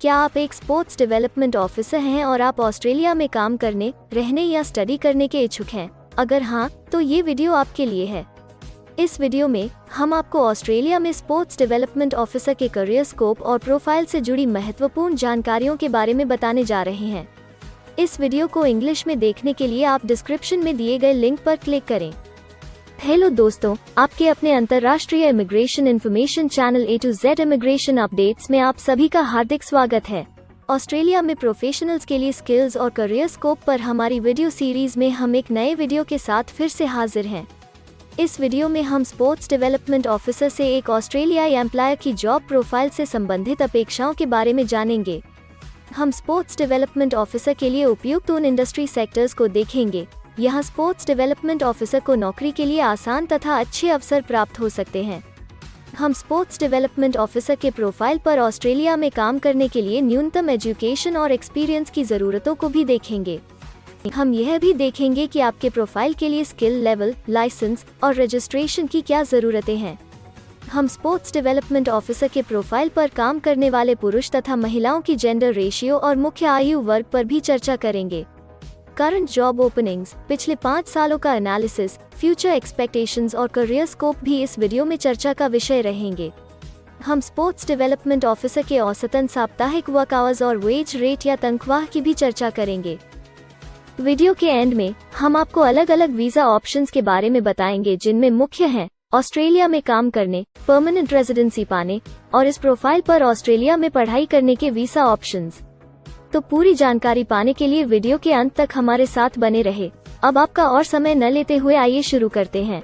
क्या आप एक स्पोर्ट्स डेवलपमेंट ऑफिसर हैं और आप ऑस्ट्रेलिया में काम करने, रहने या स्टडी करने के इच्छुक हैं? अगर हाँ, तो ये वीडियो आपके लिए है। इस वीडियो में हम आपको ऑस्ट्रेलिया में स्पोर्ट्स डेवलपमेंट ऑफिसर के करियर स्कोप और प्रोफाइल से जुड़ी महत्वपूर्ण जानकारियों के बारे में बताने जा रहे हैं। इस वीडियो को इंग्लिश में देखने के लिए आप डिस्क्रिप्शन में दिए गए लिंक पर क्लिक करें। हेलो दोस्तों, आपके अपने अंतर्राष्ट्रीय immigration information channel A to Z immigration updates में आप सभी का हार्दिक स्वागत है। ऑस्ट्रेलिया में प्रोफेशनल्स के लिए स्किल्स और करियर स्कोप पर हमारी वीडियो सीरीज में हम एक नए वीडियो के साथ फिर से हाजिर हैं। इस वीडियो में हम स्पोर्ट्स डेवलपमेंट ऑफिसर से एक ऑस्ट्रेलियाई एम्प्लॉयर की जॉब प्रोफाइल से संबंधित अपेक्षाओं के बारे में जानेंगे। हम स्पोर्ट्स डेवलपमेंट ऑफिसर के लिए उपयुक्त उन इंडस्ट्री सेक्टर्स को देखेंगे। यहाँ स्पोर्ट्स डेवलपमेंट ऑफिसर को नौकरी के लिए आसान तथा अच्छे अवसर प्राप्त हो सकते हैं। हम स्पोर्ट्स डेवलपमेंट ऑफिसर के प्रोफाइल पर ऑस्ट्रेलिया में काम करने के लिए न्यूनतम एजुकेशन और एक्सपीरियंस की ज़रूरतों को भी देखेंगे। हम यह भी देखेंगे कि आपके प्रोफाइल के लिए स्किल लेवल, लाइसेंस और रजिस्ट्रेशन की क्या ज़रूरतें हैं। हम स्पोर्ट्स डेवलपमेंट ऑफिसर के प्रोफाइल पर काम करने वाले पुरुष तथा महिलाओं की जेंडर रेशियो और मुख्य आयु वर्ग पर भी चर्चा करेंगे। करंट जॉब ओपनिंग्स, पिछले 5 सालों का एनालिसिस, फ्यूचर एक्सपेक्टेशंस और करियर स्कोप भी इस वीडियो में चर्चा का विषय रहेंगे। हम स्पोर्ट्स डेवलपमेंट ऑफिसर के औसतन साप्ताहिक वर्क आवर्स और वेज रेट या तनख्वाह की भी चर्चा करेंगे। वीडियो के एंड में हम आपको अलग अलग वीजा ऑप्शंस के बारे में बताएंगे, जिनमें मुख्य हैं ऑस्ट्रेलिया में काम करने, परमानेंट रेजिडेंसी पाने और इस प्रोफाइल पर ऑस्ट्रेलिया में पढ़ाई करने के वीजा ऑप्शंस। तो पूरी जानकारी पाने के लिए वीडियो के अंत तक हमारे साथ बने रहे। अब आपका और समय न लेते हुए आइए शुरू करते हैं।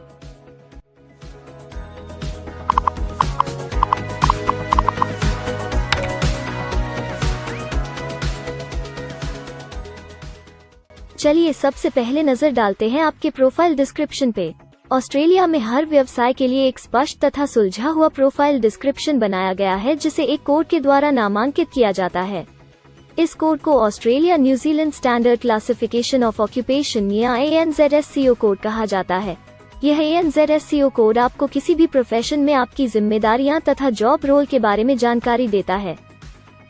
चलिए सबसे पहले नजर डालते हैं आपके प्रोफाइल डिस्क्रिप्शन पे। ऑस्ट्रेलिया में हर व्यवसाय के लिए एक स्पष्ट तथा सुलझा हुआ प्रोफाइल डिस्क्रिप्शन बनाया गया है, जिसे एक कोड के द्वारा नामांकित किया जाता है। इस कोड को Australia New Zealand standard classification of occupation या ANZSCO कोड कहा जाता है। यह ANZSCO कोड आपको किसी भी प्रोफेशन में आपकी जिम्मेदारियां तथा जॉब रोल के बारे में जानकारी देता है।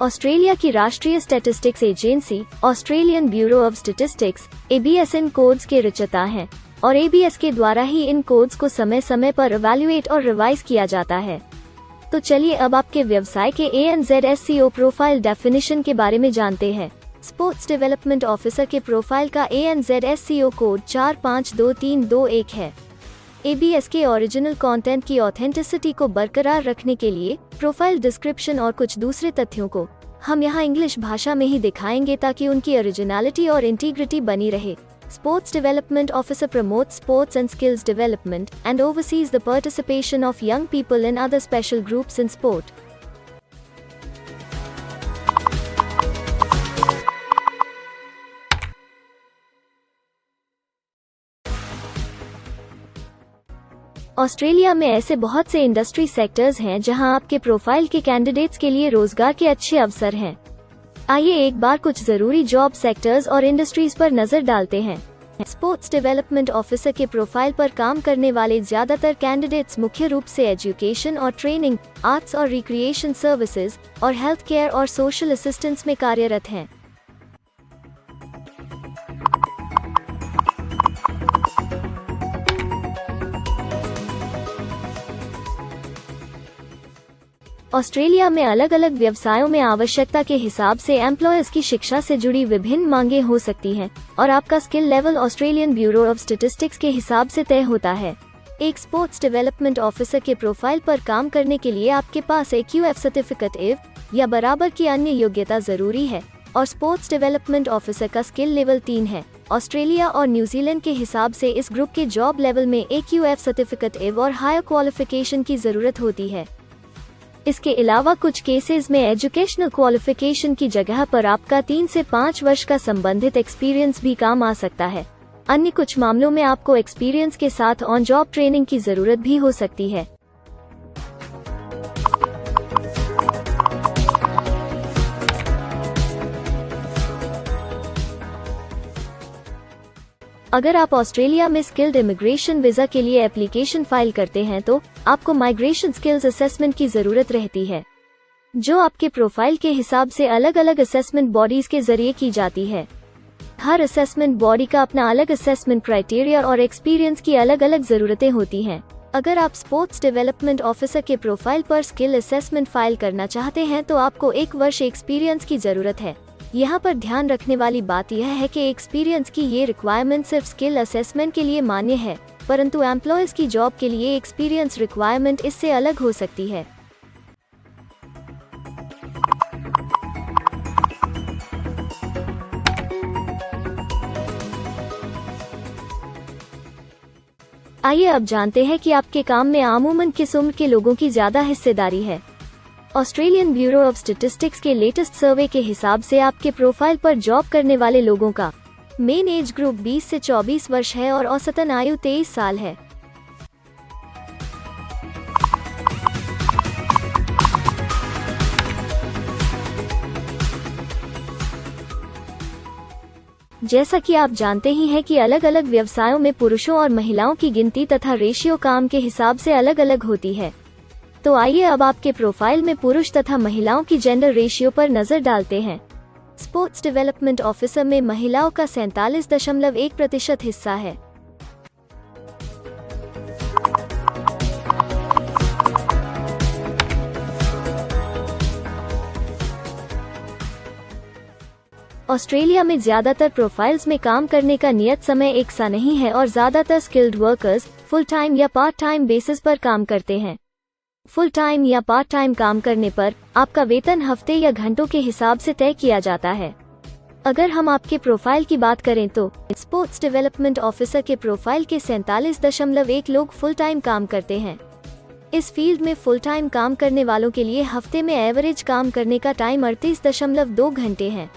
ऑस्ट्रेलिया की राष्ट्रीय statistics agency Australian bureau of statistics ABS in codes के रचयिता हैं और ABS के द्वारा ही इन कोड्स को समय समय पर इवैल्यूएट और रिवाइज किया जाता है। तो चलिए अब आपके व्यवसाय के ANZSCO प्रोफाइल डेफिनेशन के बारे में जानते हैं। स्पोर्ट्स डेवलपमेंट ऑफिसर के प्रोफाइल का ANZSCO कोड 452321 है। ABS के ओरिजिनल कंटेंट की ऑथेंटिसिटी को बरकरार रखने के लिए प्रोफाइल डिस्क्रिप्शन और कुछ दूसरे तथ्यों को हम यहाँ इंग्लिश भाषा में ही दिखाएंगे, ताकि उनकी ओरिजिनलिटी और इंटीग्रिटी बनी रहे। Sports Development Officer promotes sports and skills development and oversees the participation of young people in other special groups in sport. Australia में ऐसे बहुत से इंडस्ट्री सेक्टर्स हैं जहां आपके प्रोफाइल के कैंडिडेट्स के लिए रोजगार के अच्छे अवसर हैं। आइए एक बार कुछ जरूरी जॉब सेक्टर्स और इंडस्ट्रीज पर नजर डालते हैं। स्पोर्ट्स डेवलपमेंट ऑफिसर के प्रोफाइल पर काम करने वाले ज्यादातर कैंडिडेट्स मुख्य रूप से एजुकेशन और ट्रेनिंग, आर्ट्स और रिक्रिएशन सर्विसेज और हेल्थ केयर और सोशल असिस्टेंस में कार्यरत हैं। ऑस्ट्रेलिया में अलग अलग व्यवसायों में आवश्यकता के हिसाब से एम्प्लॉयर्स की शिक्षा से जुड़ी विभिन्न मांगें हो सकती हैं और आपका skill level Australian bureau of statistics के हिसाब से तय होता है। एक स्पोर्ट्स डेवलपमेंट ऑफिसर के प्रोफाइल पर काम करने के लिए आपके पास AQF सर्टिफिकेट IF या बराबर की अन्य योग्यता जरूरी है और स्पोर्ट्स डेवलपमेंट ऑफिसर का स्किल लेवल 3 है। ऑस्ट्रेलिया और न्यूजीलैंड के हिसाब से इस ग्रुप के जॉब लेवल में AQF सर्टिफिकेट IF और हायर क्वालिफिकेशन की जरूरत होती है। इसके अलावा कुछ केसेस में एजुकेशनल क्वालिफिकेशन की जगह पर आपका 3 से 5 वर्ष का संबंधित एक्सपीरियंस भी काम आ सकता है। अन्य कुछ मामलों में आपको एक्सपीरियंस के साथ ऑन जॉब ट्रेनिंग की जरूरत भी हो सकती है। अगर आप ऑस्ट्रेलिया में स्किल्ड इमिग्रेशन वीजा के लिए एप्लीकेशन फाइल करते हैं तो आपको माइग्रेशन स्किल्स असेसमेंट की जरूरत रहती है। जो आपके प्रोफाइल के हिसाब से अलग अलग असेसमेंट बॉडीज के जरिए की जाती है। हर असेसमेंट बॉडी का अपना अलग असेसमेंट क्राइटेरिया और एक्सपीरियंस की अलग अलग ज़रूरतें होती हैं। अगर आप स्पोर्ट्स डेवलपमेंट ऑफिसर के प्रोफाइल पर स्किल असेसमेंट फाइल करना चाहते हैं तो आपको 1 वर्ष एक्सपीरियंस की ज़रूरत है। यहाँ पर ध्यान रखने वाली बात यह है कि एक्सपीरियंस की ये रिक्वायरमेंट सिर्फ स्किल असेसमेंट के लिए मान्य है, परंतु एम्प्लॉयज की जॉब के लिए एक्सपीरियंस रिक्वायरमेंट इससे अलग हो सकती है। आइए अब जानते हैं कि आपके काम में आमूमन किस उम्र के लोगों की ज्यादा हिस्सेदारी है। ऑस्ट्रेलियन ब्यूरो ऑफ स्टैटिस्टिक्स के लेटेस्ट सर्वे के हिसाब से आपके प्रोफाइल पर जॉब करने वाले लोगों का मेन एज ग्रुप 20 से 24 वर्ष है और औसतन आयु 23 साल है। जैसा कि आप जानते ही हैं कि अलग अलग व्यवसायों में पुरुषों और महिलाओं की गिनती तथा रेशियो काम के हिसाब से अलग अलग होती है। तो आइए अब आपके प्रोफाइल में पुरुष तथा महिलाओं की जेंडर रेशियो पर नजर डालते हैं। स्पोर्ट्स डेवलपमेंट ऑफिसर में महिलाओं का 47.1% हिस्सा है। ऑस्ट्रेलिया में ज्यादातर प्रोफाइल्स में काम करने का नियत समय एक सा नहीं है और ज्यादातर स्किल्ड वर्कर्स फुल टाइम या पार्ट टाइम बेसिस पर काम करते हैं। फुल टाइम या पार्ट टाइम काम करने पर आपका वेतन हफ्ते या घंटों के हिसाब से तय किया जाता है। अगर हम आपके प्रोफाइल की बात करें तो स्पोर्ट्स डेवलपमेंट ऑफिसर के प्रोफाइल के 47.1 लोग फुल टाइम काम करते हैं। इस फील्ड में फुल टाइम काम करने वालों के लिए हफ्ते में एवरेज काम करने का टाइम 38.2 घंटे है।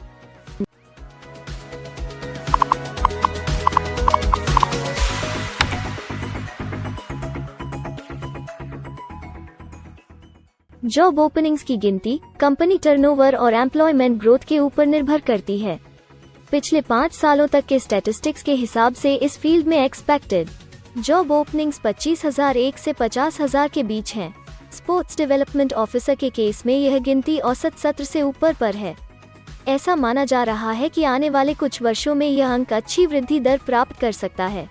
जॉब ओपनिंग्स की गिनती कंपनी टर्नओवर और एम्प्लॉयमेंट ग्रोथ के ऊपर निर्भर करती है। पिछले 5 सालों तक के स्टैटिस्टिक्स के हिसाब से इस फील्ड में एक्सपेक्टेड जॉब ओपनिंग्स 25,001 से 50,000 के बीच हैं। स्पोर्ट्स डेवलपमेंट ऑफिसर के केस में यह गिनती औसत सत्र से ऊपर पर है। ऐसा माना जा रहा है कि आने वाले कुछ वर्षों में यह अंक अच्छी वृद्धि दर प्राप्त कर सकता है।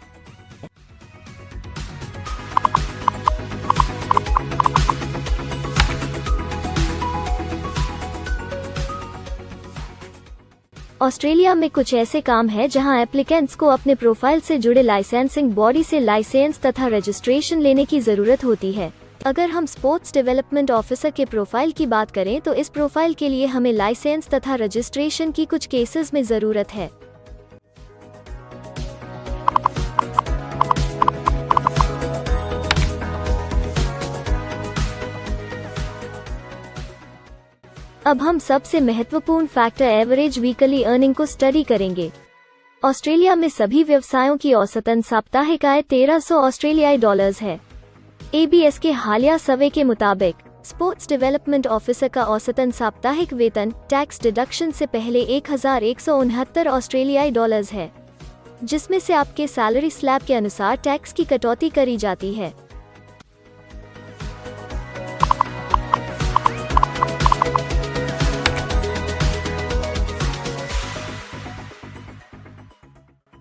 ऑस्ट्रेलिया में कुछ ऐसे काम हैं जहां एप्लीकेंट्स को अपने प्रोफाइल से जुड़े लाइसेंसिंग बॉडी से लाइसेंस तथा रजिस्ट्रेशन लेने की जरूरत होती है। अगर हम स्पोर्ट्स डेवलपमेंट ऑफिसर के प्रोफाइल की बात करें तो इस प्रोफाइल के लिए हमें लाइसेंस तथा रजिस्ट्रेशन की कुछ केसेस में जरूरत है। अब हम सबसे महत्वपूर्ण फैक्टर एवरेज वीकली अर्निंग को स्टडी करेंगे। ऑस्ट्रेलिया में सभी व्यवसायों की औसतन साप्ताहिक आय 1300 ऑस्ट्रेलियाई डॉलर्स है। ABS के हालिया सर्वे के मुताबिक स्पोर्ट्स डेवलपमेंट ऑफिसर का औसतन साप्ताहिक वेतन टैक्स डिडक्शन से पहले 1169 ऑस्ट्रेलियाई डॉलर्स है, जिसमें से आपके सैलरी स्लैब के अनुसार टैक्स की कटौती करी जाती है।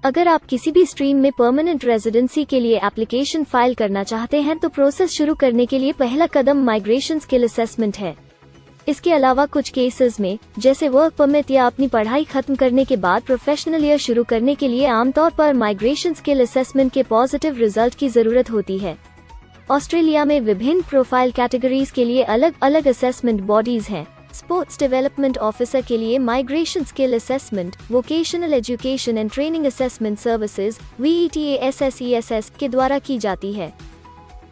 अगर आप किसी भी स्ट्रीम में परमानेंट रेजिडेंसी के लिए एप्लीकेशन फाइल करना चाहते हैं तो प्रोसेस शुरू करने के लिए पहला कदम माइग्रेशन स्किल असेसमेंट है। इसके अलावा कुछ केसेस में जैसे वर्क परमिट या अपनी पढ़ाई खत्म करने के बाद प्रोफेशनल ईयर शुरू करने के लिए आमतौर पर माइग्रेशन स्किल असेसमेंट के पॉजिटिव रिजल्ट की जरूरत होती है। ऑस्ट्रेलिया में विभिन्न प्रोफाइल कैटेगरीज के लिए अलग अलग असेसमेंट बॉडीज हैं। स्पोर्ट्स डेवलपमेंट ऑफिसर के लिए migration skill assessment vocational education and training assessment services VETASSESS के द्वारा की जाती है।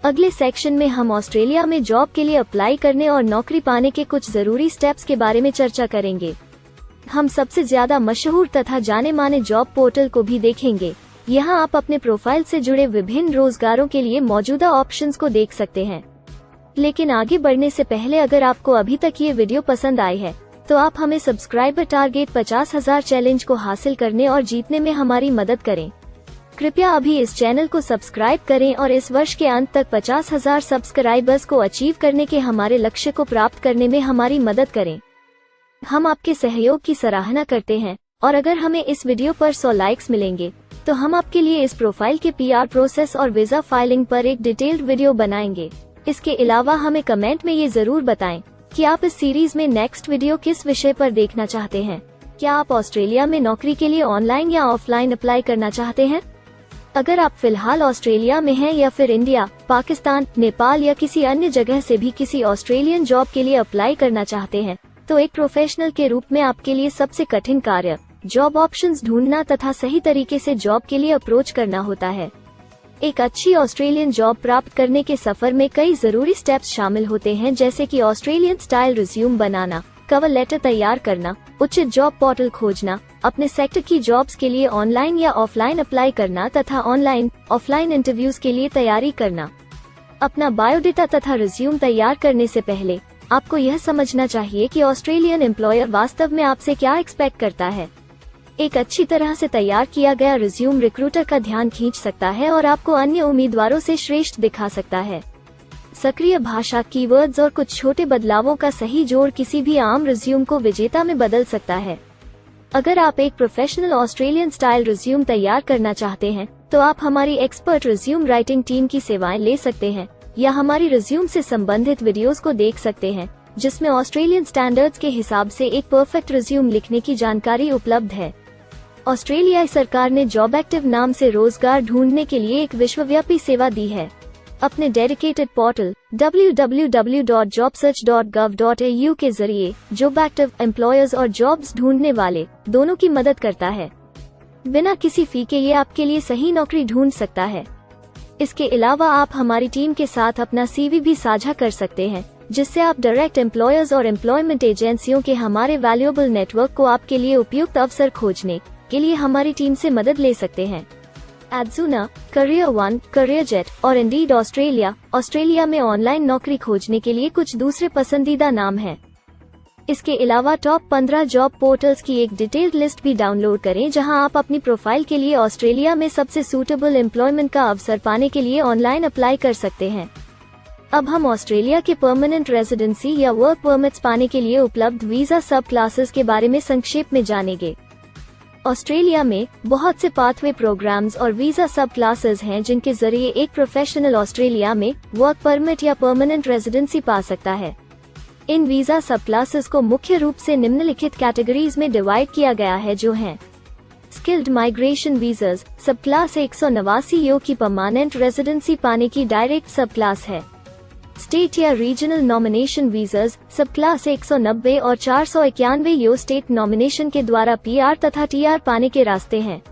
अगले सेक्शन में हम ऑस्ट्रेलिया में जॉब के लिए अप्लाई करने और नौकरी पाने के कुछ जरूरी स्टेप्स के बारे में चर्चा करेंगे। हम सबसे ज्यादा मशहूर तथा जाने माने जॉब पोर्टल को भी देखेंगे। यहाँ आप अपने प्रोफाइल से जुड़े विभिन्न रोजगारों के लिए मौजूदा ऑप्शंस को देख सकते हैं। लेकिन आगे बढ़ने से पहले अगर आपको अभी तक ये वीडियो पसंद आई है तो आप हमें सब्सक्राइबर टारगेट 50,000 चैलेंज को हासिल करने और जीतने में हमारी मदद करें। कृपया अभी इस चैनल को सब्सक्राइब करें और इस वर्ष के अंत तक 50,000 सब्सक्राइबर्स को अचीव करने के हमारे लक्ष्य को प्राप्त करने में हमारी मदद करें। हम आपके सहयोग की सराहना करते हैं और अगर हमें इस वीडियो पर 100 लाइक्स मिलेंगे तो हम आपके लिए इस प्रोफाइल के PR प्रोसेस और वीजा फाइलिंग पर एक डिटेल्ड वीडियो बनाएंगे। इसके अलावा हमें कमेंट में ये जरूर बताएं कि आप इस सीरीज में नेक्स्ट वीडियो किस विषय पर देखना चाहते हैं। क्या आप ऑस्ट्रेलिया में नौकरी के लिए ऑनलाइन या ऑफलाइन अप्लाई करना चाहते हैं? अगर आप फिलहाल ऑस्ट्रेलिया में हैं या फिर इंडिया, पाकिस्तान, नेपाल या किसी अन्य जगह से भी किसी ऑस्ट्रेलियन जॉब के लिए अप्लाई करना चाहते हैं, तो एक प्रोफेशनल के रूप में आपके लिए सबसे कठिन कार्य जॉब ऑप्शंस ढूंढना तथा सही तरीके से जॉब के लिए अप्रोच करना होता है। एक अच्छी ऑस्ट्रेलियन जॉब प्राप्त करने के सफर में कई जरूरी स्टेप्स शामिल होते हैं, जैसे कि ऑस्ट्रेलियन स्टाइल रिज्यूम बनाना, कवर लेटर तैयार करना, उचित जॉब पोर्टल खोजना, अपने सेक्टर की जॉब्स के लिए ऑनलाइन या ऑफलाइन अप्लाई करना तथा ऑनलाइन ऑफलाइन इंटरव्यूज के लिए तैयारी करना। अपना बायोडेटा तथा रिज्यूम तैयार करने से पहले आपको यह समझना चाहिए कि ऑस्ट्रेलियन एम्प्लॉयर वास्तव में आपसे क्या एक्सपेक्ट करता है। एक अच्छी तरह से तैयार किया गया रिज्यूम रिक्रूटर का ध्यान खींच सकता है और आपको अन्य उम्मीदवारों से श्रेष्ठ दिखा सकता है। सक्रिय भाषा, कीवर्ड्स और कुछ छोटे बदलावों का सही जोड़ किसी भी आम रिज्यूम को विजेता में बदल सकता है। अगर आप एक प्रोफेशनल ऑस्ट्रेलियन स्टाइल रिज्यूम तैयार करना चाहते हैं, तो आप हमारी एक्सपर्ट रिज्यूम राइटिंग टीम की सेवाएं ले सकते हैं या हमारी रिज्यूम से संबंधित वीडियोस को देख सकते हैं, जिसमें ऑस्ट्रेलियन स्टैंडर्ड्स के हिसाब से एक परफेक्ट रिज्यूम लिखने की जानकारी उपलब्ध है। ऑस्ट्रेलियाई सरकार ने जॉब एक्टिव नाम से रोजगार ढूंढने के लिए एक विश्वव्यापी सेवा दी है। अपने डेडिकेटेड पोर्टल www.jobsearch.gov.au के जरिए जॉब एक्टिव एम्प्लॉयर्स और जॉब्स ढूंढने वाले दोनों की मदद करता है। बिना किसी फी के ये आपके लिए सही नौकरी ढूंढ सकता है। इसके अलावा आप हमारी टीम के साथ अपना CV भी साझा कर सकते हैं, जिससे आप डायरेक्ट एम्प्लॉयर्स और एम्प्लॉयमेंट एजेंसियों के हमारे वैल्यूएबल नेटवर्क को आपके लिए उपयुक्त अवसर खोजने के लिए हमारी टीम से मदद ले सकते हैं। एडजुना, करियर वन, करियरजेट और इंडीड ऑस्ट्रेलिया में ऑनलाइन नौकरी खोजने के लिए कुछ दूसरे पसंदीदा नाम हैं। इसके अलावा टॉप 15 जॉब पोर्टल्स की एक डिटेल्ड लिस्ट भी डाउनलोड करें, जहां आप अपनी प्रोफाइल के लिए ऑस्ट्रेलिया में सबसे सूटेबल एम्प्लॉयमेंट का अवसर पाने के लिए ऑनलाइन अप्लाई कर सकते हैं। अब हम ऑस्ट्रेलिया के परमानेंट रेजिडेंसी या वर्क परमिट्स पाने के लिए उपलब्ध वीजा सब क्लासेस के बारे में संक्षेप में जानेंगे। ऑस्ट्रेलिया में बहुत से पाथवे प्रोग्राम्स और वीजा सब क्लासेस हैं, जिनके जरिए एक प्रोफेशनल ऑस्ट्रेलिया में वर्क परमिट या परमानेंट रेजिडेंसी पा सकता है। इन वीजा सब क्लासेस को मुख्य रूप से निम्नलिखित कैटेगरीज में डिवाइड किया गया है, जो हैं स्किल्ड माइग्रेशन वीजास सब क्लास 189 यो की परमानेंट रेजिडेंसी पाने की डायरेक्ट सब क्लास है। स्टेट या रीजनल नॉमिनेशन वीजास सब क्लास 190 और 491 यो स्टेट नॉमिनेशन के द्वारा PR तथा TR पाने के रास्ते हैं।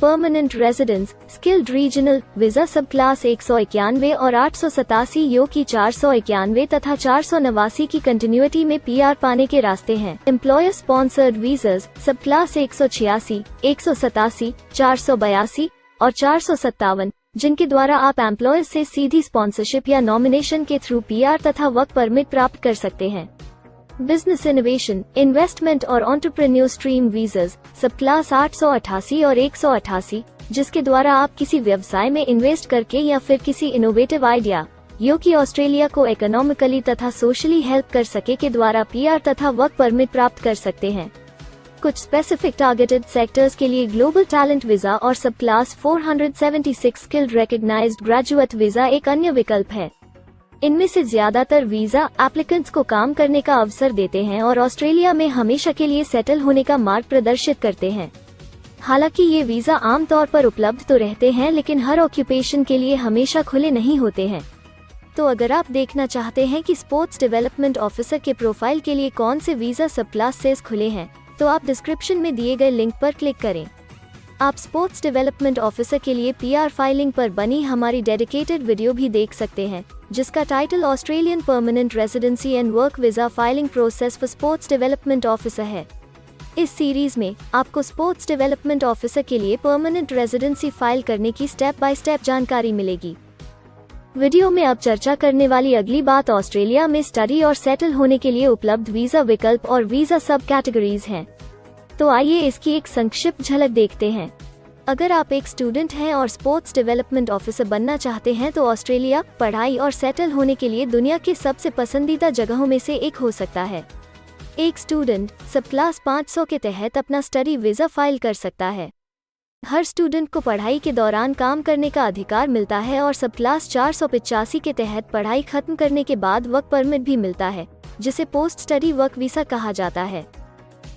Permanent residence skilled regional visa सब क्लास 191 और 887 यो की 491 तथा 489 की कंटिन्यूटी में PR पाने के रास्ते हैं। एम्प्लॉयर स्पॉन्सर्ड वीजास सब क्लास 186, 187, 482 और 457, जिनके द्वारा आप एम्प्लॉयर से सीधी स्पॉन्सरशिप या नॉमिनेशन के थ्रू PR तथा वर्क परमिट प्राप्त कर सकते हैं। बिजनेस इनोवेशन, इन्वेस्टमेंट और एंटरप्रेन्योर स्ट्रीम वीजास सब क्लास 888 और 188, जिसके द्वारा आप किसी व्यवसाय में इन्वेस्ट करके या फिर किसी इनोवेटिव आइडिया यो कि ऑस्ट्रेलिया को इकोनॉमिकली तथा सोशली हेल्प कर सके के द्वारा PR तथा वर्क परमिट प्राप्त कर सकते हैं। कुछ स्पेसिफिक टारगेटेड सेक्टर्स के लिए ग्लोबल टैलेंट वीजा और subclass 476 skilled recognised graduate visa एक अन्य विकल्प है। इनमें से ज्यादातर वीजा एप्लीकेंट्स को काम करने का अवसर देते हैं और ऑस्ट्रेलिया में हमेशा के लिए सेटल होने का मार्ग प्रदर्शित करते हैं। हालांकि ये वीजा आमतौर पर उपलब्ध तो रहते हैं, लेकिन हर ऑक्यूपेशन के लिए हमेशा खुले नहीं होते हैं। तो अगर आप देखना चाहते हैं कि स्पोर्ट्स डेवलपमेंट ऑफिसर के प्रोफाइल के लिए कौन से वीजा सब क्लासेस खुले हैं, तो आप डिस्क्रिप्शन में दिए गए लिंक पर क्लिक करें। आप स्पोर्ट्स डेवलपमेंट ऑफिसर के लिए PR फाइलिंग पर बनी हमारी डेडिकेटेड वीडियो भी देख सकते हैं, जिसका title Australian permanent residency and work visa filing process for sports development officer है। इस सीरीज में आपको स्पोर्ट्स डेवलपमेंट ऑफिसर के लिए परमानेंट रेजिडेंसी फाइल करने की स्टेप बाय स्टेप जानकारी मिलेगी। वीडियो में अब चर्चा करने वाली अगली बात ऑस्ट्रेलिया में स्टडी और सेटल होने के लिए उपलब्ध वीजा विकल्प और वीजा सब कैटेगरीज हैं। तो आइए इसकी एक संक्षिप्त झलक देखते हैं। अगर आप एक स्टूडेंट हैं और स्पोर्ट्स डेवलपमेंट ऑफिसर बनना चाहते हैं तो ऑस्ट्रेलिया पढ़ाई और सेटल होने के लिए दुनिया की सबसे पसंदीदा जगहों में से एक हो सकता है। एक स्टूडेंट सब क्लास 500 के तहत अपना स्टडी वीज़ा फाइल कर सकता है। हर स्टूडेंट को पढ़ाई के दौरान काम करने का अधिकार मिलता है और सब क्लास 485 के तहत पढ़ाई खत्म करने के बाद वर्क परमिट भी मिलता है, जिसे पोस्ट स्टडी वर्क वीज़ा कहा जाता है।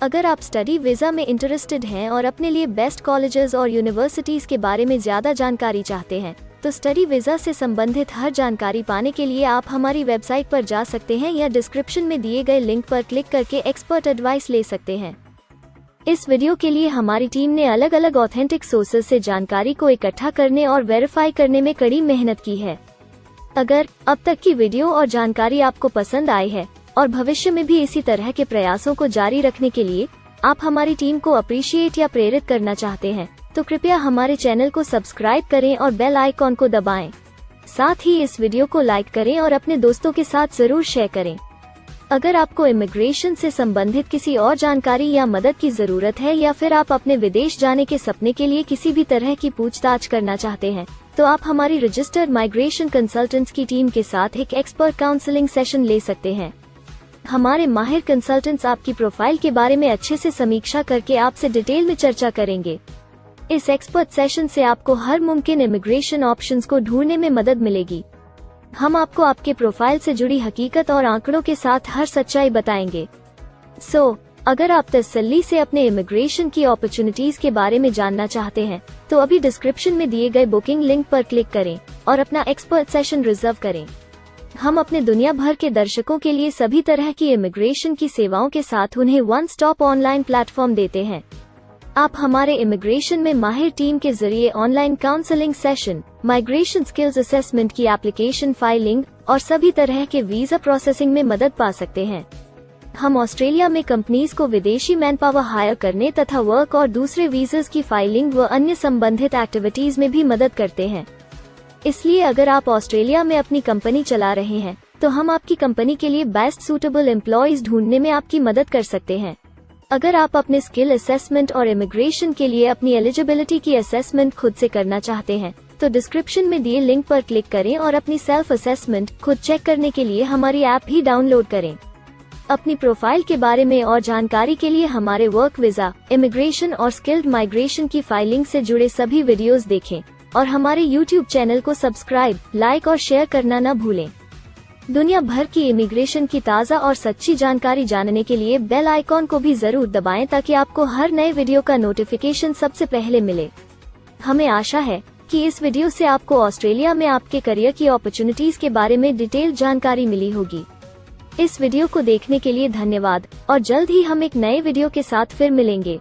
अगर आप स्टडी वीज़ा में इंटरेस्टेड हैं और अपने लिए बेस्ट कॉलेजेस और यूनिवर्सिटीज़ के बारे में ज़्यादा जानकारी चाहते हैं, तो स्टडी वीज़ा से संबंधित हर जानकारी पाने के लिए आप हमारी वेबसाइट पर जा सकते हैं या डिस्क्रिप्शन में दिए गए लिंक पर क्लिक करके एक्सपर्ट एडवाइस ले सकते हैं। इस वीडियो के लिए हमारी टीम ने अलग अलग ऑथेंटिक सोर्सेज से जानकारी को इकट्ठा करने और वेरीफाई करने में कड़ी मेहनत की है। अगर अब तक की वीडियो और जानकारी आपको पसंद आई है और भविष्य में भी इसी तरह के प्रयासों को जारी रखने के लिए आप हमारी टीम को अप्रिशिएट या प्रेरित करना चाहते हैं, तो कृपया हमारे चैनल को सब्सक्राइब करें और बेल आइकॉन को दबाएं। साथ ही इस वीडियो को लाइक करें और अपने दोस्तों के साथ जरूर शेयर करें। अगर आपको इमिग्रेशन से संबंधित किसी और जानकारी या मदद की जरूरत है या फिर आप अपने विदेश जाने के सपने के लिए किसी भी तरह की पूछताछ करना चाहते हैं, तो आप हमारी रजिस्टर्ड माइग्रेशन कंसल्टेंट्स की टीम के साथ एक एक्सपर्ट काउंसलिंग सेशन ले सकते हैं। हमारे माहिर कंसल्टेंट्स आपकी प्रोफाइल के बारे में अच्छे से समीक्षा करके आपसे डिटेल में चर्चा करेंगे। इस एक्सपर्ट सेशन से आपको हर मुमकिन इमिग्रेशन ऑप्शंस को ढूंढने में मदद मिलेगी। हम आपको आपके प्रोफाइल से जुड़ी हकीकत और आंकड़ों के साथ हर सच्चाई बताएंगे। अगर आप तसल्ली से अपने इमिग्रेशन की अपॉर्चुनिटीज के बारे में जानना चाहते हैं, तो अभी डिस्क्रिप्शन में दिए गए बुकिंग लिंक पर क्लिक करें और अपना एक्सपर्ट सेशन रिजर्व करें। हम अपने दुनिया भर के दर्शकों के लिए सभी तरह की इमिग्रेशन की सेवाओं के साथ उन्हें वन स्टॉप ऑनलाइन प्लेटफॉर्म देते हैं। आप हमारे इमिग्रेशन में माहिर टीम के जरिए online counselling session, migration skills assessment की एप्लीकेशन फाइलिंग और सभी तरह के वीजा प्रोसेसिंग में मदद पा सकते हैं। हम ऑस्ट्रेलिया में कंपनीज को विदेशी मैनपावर हायर करने तथा वर्क और दूसरे वीजास की फाइलिंग व अन्य संबंधित एक्टिविटीज में भी मदद करते हैं। इसलिए अगर आप ऑस्ट्रेलिया में अपनी कंपनी चला रहे हैं, तो हम आपकी कंपनी के लिए बेस्ट सूटेबल एम्प्लॉयज ढूंढने में आपकी मदद कर सकते हैं। अगर आप अपने स्किल असेसमेंट और इमिग्रेशन के लिए अपनी एलिजिबिलिटी की असेसमेंट खुद से करना चाहते हैं, तो डिस्क्रिप्शन में दिए लिंक पर क्लिक करें और अपनी सेल्फ असेसमेंट खुद चेक करने के लिए हमारी ऐप भी डाउनलोड करें। अपनी प्रोफाइल के बारे में और जानकारी के लिए हमारे वर्क वीजा, इमिग्रेशन और स्किल्ड माइग्रेशन की फाइलिंग से जुड़े सभी वीडियोस देखें और हमारे YouTube चैनल को सब्सक्राइब, लाइक और शेयर करना न भूलें। दुनिया भर की इमिग्रेशन की ताज़ा और सच्ची जानकारी जानने के लिए बेल आइकॉन को भी जरूर दबाएं ताकि आपको हर नए वीडियो का नोटिफिकेशन सबसे पहले मिले। हमें आशा है कि इस वीडियो से आपको ऑस्ट्रेलिया में आपके करियर की अपॉर्चुनिटीज के बारे में डिटेल जानकारी मिली होगी। इस वीडियो को देखने के लिए धन्यवाद और जल्द ही हम एक नए वीडियो के साथ फिर मिलेंगे।